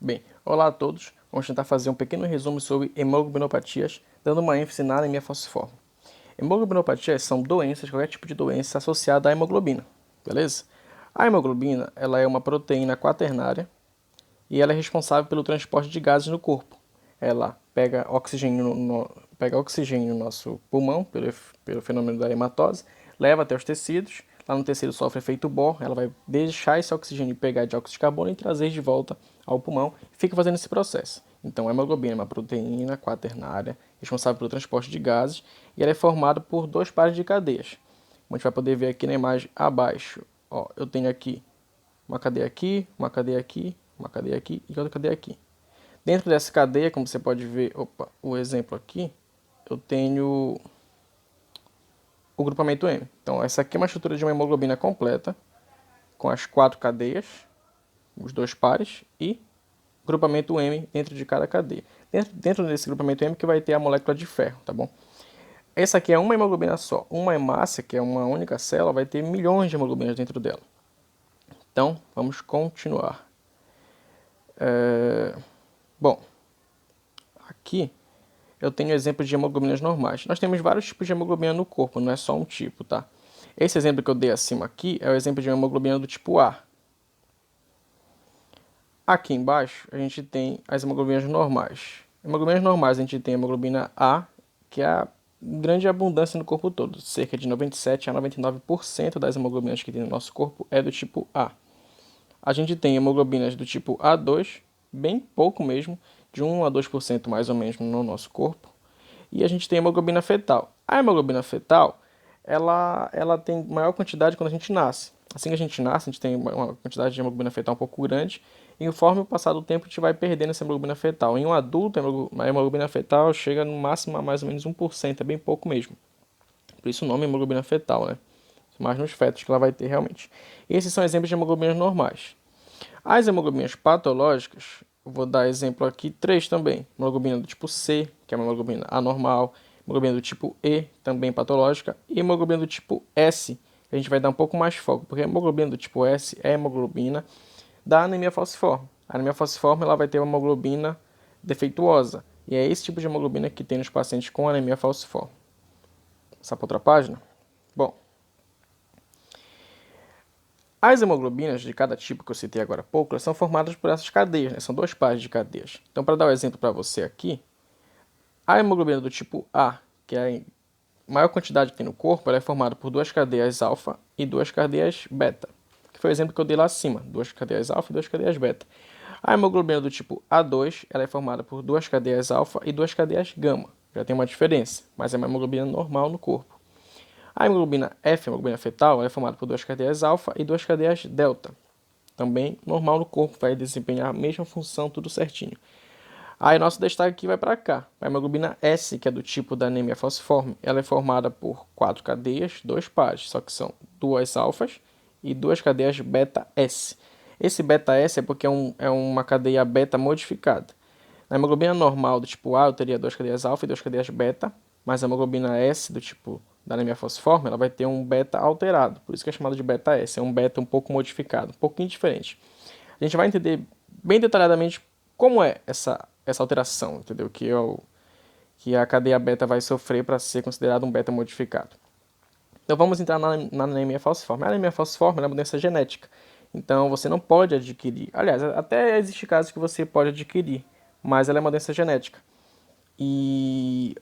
Bem, olá a todos. Vamos tentar fazer um pequeno resumo sobre hemoglobinopatias, dando uma ênfase na anemia falciforme. Hemoglobinopatias são doenças, qualquer tipo de doença associada à hemoglobina, beleza? A hemoglobina, ela é uma proteína quaternária e ela é responsável pelo transporte de gases no corpo. Ela pega oxigênio no nosso pulmão, pelo fenômeno da hematose, leva até os tecidos, lá no tecido sofre efeito Bohr, ela vai deixar esse oxigênio pegar dióxido de carbono e trazer de volta ao pulmão, e fica fazendo esse processo. Então a hemoglobina é uma proteína quaternária, responsável pelo transporte de gases, e ela é formada por dois pares de cadeias. Como a gente vai poder ver aqui na imagem abaixo, ó, eu tenho aqui uma cadeia aqui, uma cadeia aqui, uma cadeia aqui e outra cadeia aqui. Dentro dessa cadeia, como você pode ver, o exemplo aqui, eu tenho o grupamento M. Então, essa aqui é uma estrutura de uma hemoglobina completa, com as 4 cadeias, os dois pares, e grupamento M dentro de cada cadeia. Dentro desse grupamento M que vai ter a molécula de ferro, tá bom? Essa aqui é uma hemoglobina só. Uma hemácia, que é uma única célula, vai ter milhões de hemoglobinas dentro dela. Então, vamos continuar. Bom, aqui eu tenho exemplos de hemoglobinas normais. Nós temos vários tipos de hemoglobina no corpo, não é só um tipo, tá? Esse exemplo que eu dei acima aqui é o exemplo de uma hemoglobina do tipo A. Aqui embaixo a gente tem as hemoglobinas normais. Hemoglobinas normais a gente tem a hemoglobina A, que é a grande abundância no corpo todo. Cerca de 97 a 99% das hemoglobinas que tem no nosso corpo é do tipo A. A gente tem hemoglobinas do tipo A2, bem pouco mesmo, de 1 a 2% mais ou menos no nosso corpo. E a gente tem a hemoglobina fetal. A hemoglobina fetal, ela tem maior quantidade quando a gente nasce. Assim que a gente nasce, a gente tem uma quantidade de hemoglobina fetal um pouco grande, e conforme o passar do tempo, a gente vai perdendo essa hemoglobina fetal. Em um adulto, a hemoglobina fetal chega no máximo a mais ou menos 1%, é bem pouco mesmo. Por isso o nome é hemoglobina fetal, né? Mais nos fetos que ela vai ter realmente. Esses são exemplos de hemoglobinas normais. As hemoglobinas patológicas, vou dar exemplo aqui 3 também. Hemoglobina do tipo C, que é uma hemoglobina anormal. Hemoglobina do tipo E, também patológica. E hemoglobina do tipo S, que a gente vai dar um pouco mais foco, porque a hemoglobina do tipo S é a hemoglobina da anemia falciforme. A anemia falciforme ela vai ter uma hemoglobina defeituosa. E é esse tipo de hemoglobina que tem nos pacientes com anemia falciforme. Passar para outra página? Bom, as hemoglobinas de cada tipo que eu citei agora há pouco, elas são formadas por essas cadeias, né? São dois pares de cadeias. Então, para dar um exemplo para você aqui, a hemoglobina do tipo A, que é a maior quantidade que tem no corpo, ela é formada por duas cadeias alfa e duas cadeias beta, que foi o exemplo que eu dei lá acima, duas cadeias alfa e duas cadeias beta. A hemoglobina do tipo A2, ela é formada por duas cadeias alfa e duas cadeias gama. Já tem uma diferença, mas é uma hemoglobina normal no corpo. A hemoglobina F, a hemoglobina fetal, é formada por duas cadeias alfa e duas cadeias delta. Também normal no corpo, vai desempenhar a mesma função, tudo certinho. Aí nosso destaque aqui vai para cá. A hemoglobina S, que é do tipo da anemia falciforme, ela é formada por quatro cadeias, dois pares, só que são duas alfas e duas cadeias beta-S. Esse beta-S é porque é uma cadeia beta modificada. Na hemoglobina normal do tipo A, eu teria duas cadeias alfa e duas cadeias beta, mas a hemoglobina S do tipo da anemia falciforme, ela vai ter um beta alterado, por isso que é chamado de beta-S, é um beta um pouco modificado, um pouquinho diferente. A gente vai entender bem detalhadamente como é essa alteração, entendeu? Que a cadeia beta vai sofrer para ser considerado um beta modificado. Então vamos entrar na anemia falciforme. A anemia falciforme é uma doença genética, então você não pode adquirir. Aliás, até existe casos que você pode adquirir, mas ela é uma doença genética. E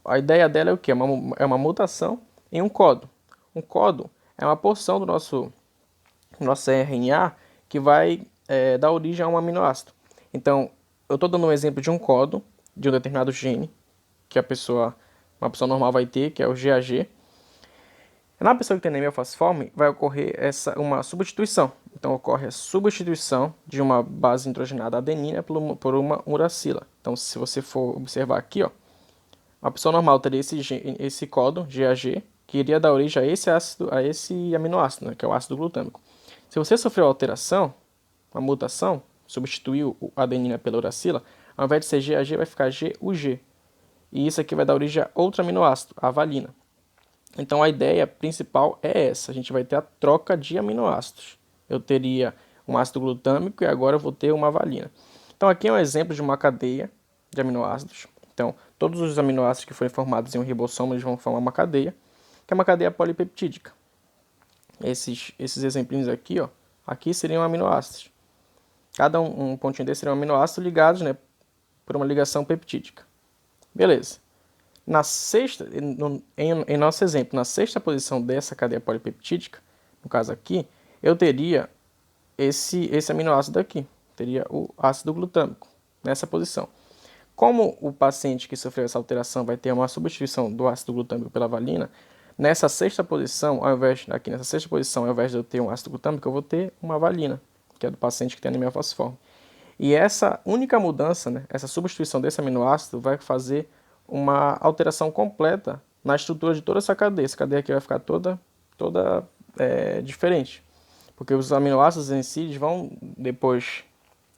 a ideia dela é o quê? É uma mutação em um codo. Um codo é uma porção do nosso RNA que vai dar origem a um aminoácido. Então, eu estou dando um exemplo de um codo de um determinado gene que uma pessoa normal vai ter, que é o GAG. Na pessoa que tem anemia falciforme, vai ocorrer uma substituição. Então, ocorre a substituição de uma base nitrogenada adenina por uma uracila. Então, se você for observar aqui, ó, uma pessoa normal teria esse códon, GAG, que iria dar origem a esse ácido, a esse aminoácido, né, que é o ácido glutâmico. Se você sofreu alteração, uma mutação, substituiu a adenina pela uracila, ao invés de ser GAG, vai ficar GUG. E isso aqui vai dar origem a outro aminoácido, a valina. Então a ideia principal é essa, a gente vai ter a troca de aminoácidos. Eu teria um ácido glutâmico e agora eu vou ter uma valina. Então aqui é um exemplo de uma cadeia de aminoácidos. Então, todos os aminoácidos que forem formados em um ribossoma, eles vão formar uma cadeia, que é uma cadeia polipeptídica. Esses exemplinhos aqui, ó, aqui seriam aminoácidos. Cada um pontinho desse seria um aminoácido ligados, né, por uma ligação peptídica. Beleza. Na sexta, em nosso exemplo, na sexta posição dessa cadeia polipeptídica, no caso aqui, eu teria esse aminoácido aqui, teria o ácido glutâmico, nessa posição. Como o paciente que sofreu essa alteração vai ter uma substituição do ácido glutâmico pela valina, nessa sexta posição, nessa sexta posição, ao invés de eu ter um ácido glutâmico, eu vou ter uma valina, que é do paciente que tem anemia falciforme. E essa única mudança, né, essa substituição desse aminoácido vai fazer uma alteração completa na estrutura de toda essa cadeia. Essa cadeia aqui vai ficar toda diferente. Porque os aminoácidos em si eles vão, depois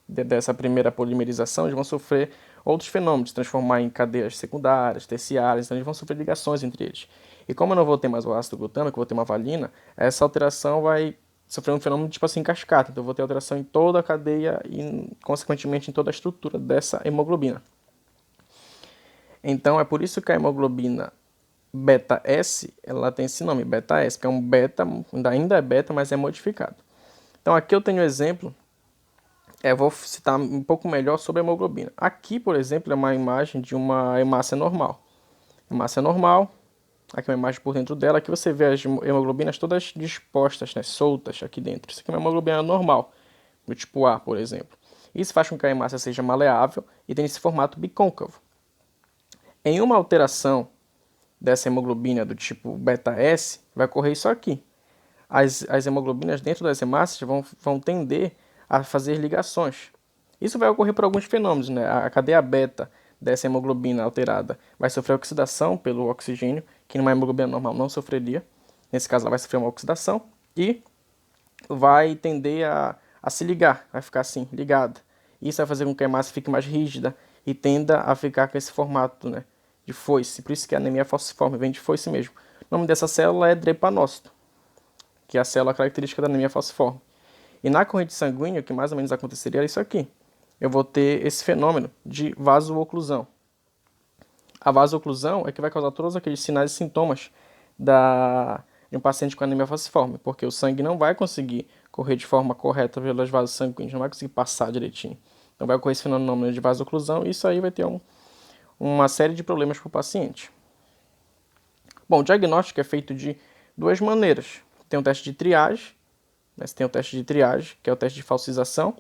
dessa primeira polimerização, eles vão sofrer outros fenômenos, se transformar em cadeias secundárias, terciárias, então eles vão sofrer ligações entre eles. E como eu não vou ter mais o ácido glutâmico, vou ter uma valina, essa alteração vai sofrer um fenômeno tipo assim cascata. Então eu vou ter alteração em toda a cadeia e, consequentemente, em toda a estrutura dessa hemoglobina. Então é por isso que a hemoglobina beta S, ela tem esse nome, beta S, que é um beta, ainda é beta, mas é modificado. Então aqui eu tenho um exemplo, vou citar um pouco melhor sobre a hemoglobina. Aqui, por exemplo, é uma imagem de uma hemácia normal. Hemácia normal, aqui é uma imagem por dentro dela, aqui você vê as hemoglobinas todas dispostas, né, soltas aqui dentro. Isso aqui é uma hemoglobina normal, do tipo A, por exemplo. Isso faz com que a hemácia seja maleável e tenha esse formato bicôncavo. Em uma alteração dessa hemoglobina do tipo beta S, vai ocorrer isso aqui. As hemoglobinas dentro das hemácias vão tender a fazer ligações. Isso vai ocorrer por alguns fenômenos, né? A cadeia beta dessa hemoglobina alterada vai sofrer oxidação pelo oxigênio, que numa hemoglobina normal não sofreria. Nesse caso, ela vai sofrer uma oxidação e vai tender a se ligar, vai ficar assim, ligada. Isso vai fazer com que a hemácia fique mais rígida e tenda a ficar com esse formato, né, de foice. Por isso que a anemia falciforme vem de foice mesmo. O nome dessa célula é drepanócito, que é a célula característica da anemia falciforme. E na corrente sanguínea, o que mais ou menos aconteceria é isso aqui. Eu vou ter esse fenômeno de vasooclusão. A vasooclusão é que vai causar todos aqueles sinais e sintomas de um paciente com anemia falciforme, porque o sangue não vai conseguir correr de forma correta pelos vasos sanguíneos, não vai conseguir passar direitinho. Então vai ocorrer esse fenômeno de vasooclusão e isso aí vai ter uma série de problemas para o paciente. Bom, o diagnóstico é feito de duas maneiras. Tem um teste de triagem, né? Você tem o teste de triagem, que é o teste de falcização,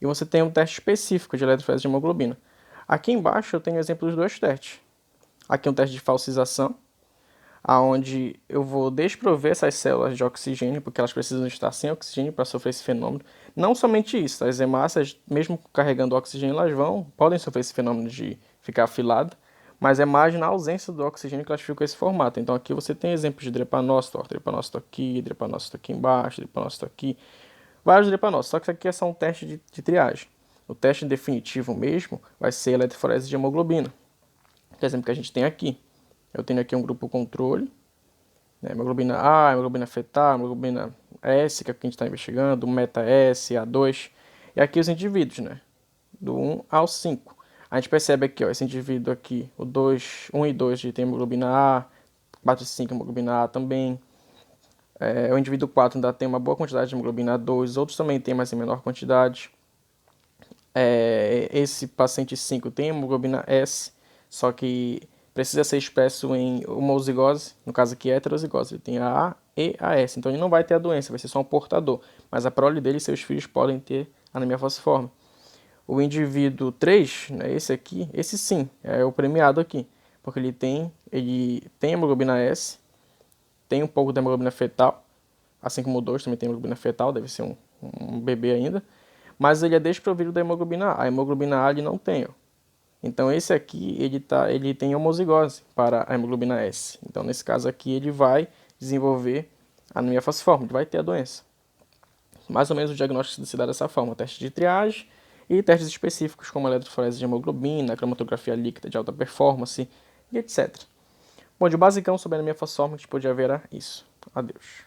e você tem um teste específico de eletroforese de hemoglobina. Aqui embaixo eu tenho exemplo dos dois testes. Aqui é um teste de falcização, onde eu vou desprover essas células de oxigênio, porque elas precisam estar sem oxigênio para sofrer esse fenômeno. Não somente isso, as hemácias, mesmo carregando oxigênio, elas podem sofrer esse fenômeno de ficar afilada, mas é mais na ausência do oxigênio que elas ficam com esse formato. Então aqui você tem exemplos de drepanócito, drepanócito aqui embaixo, drepanócito aqui, vários drepanócitos, só que isso aqui é só um teste de triagem. O teste definitivo mesmo vai ser a eletroforese de hemoglobina, que é o exemplo que a gente tem aqui. Eu tenho aqui um grupo controle, né, hemoglobina A, hemoglobina fetal, hemoglobina S, que é o que a gente está investigando, meta S, A2, e aqui os indivíduos, né, do 1 ao 5. A gente percebe aqui, ó, esse indivíduo aqui, o 1 e 2 tem hemoglobina A, 4 e 5 hemoglobina A também. O indivíduo 4 ainda tem uma boa quantidade de hemoglobina A2, outros também tem, mas em menor quantidade. Esse paciente 5 tem hemoglobina S, só que precisa ser expresso em homozigose, no caso aqui é heterozigose, ele tem a A e a S, então ele não vai ter a doença, vai ser só um portador, mas a prole dele e seus filhos podem ter anemia falciforme. O indivíduo 3, né, esse aqui, esse sim, é o premiado aqui, porque ele tem hemoglobina S, tem um pouco da hemoglobina fetal, assim como o 2 também tem hemoglobina fetal, deve ser um bebê ainda, mas ele é desprovido da hemoglobina A. A hemoglobina A ele não tem, ó. Então esse aqui ele tem homozigose para a hemoglobina S. Então nesse caso aqui ele vai desenvolver anemia falciforme, ele vai ter a doença. Mais ou menos o diagnóstico se dá dessa forma, teste de triagem e testes específicos como a eletroforese de hemoglobina, cromatografia líquida de alta performance e etc. Bom, de basicão sobre a anemia falciforme que a gente podia ver era isso. Adeus.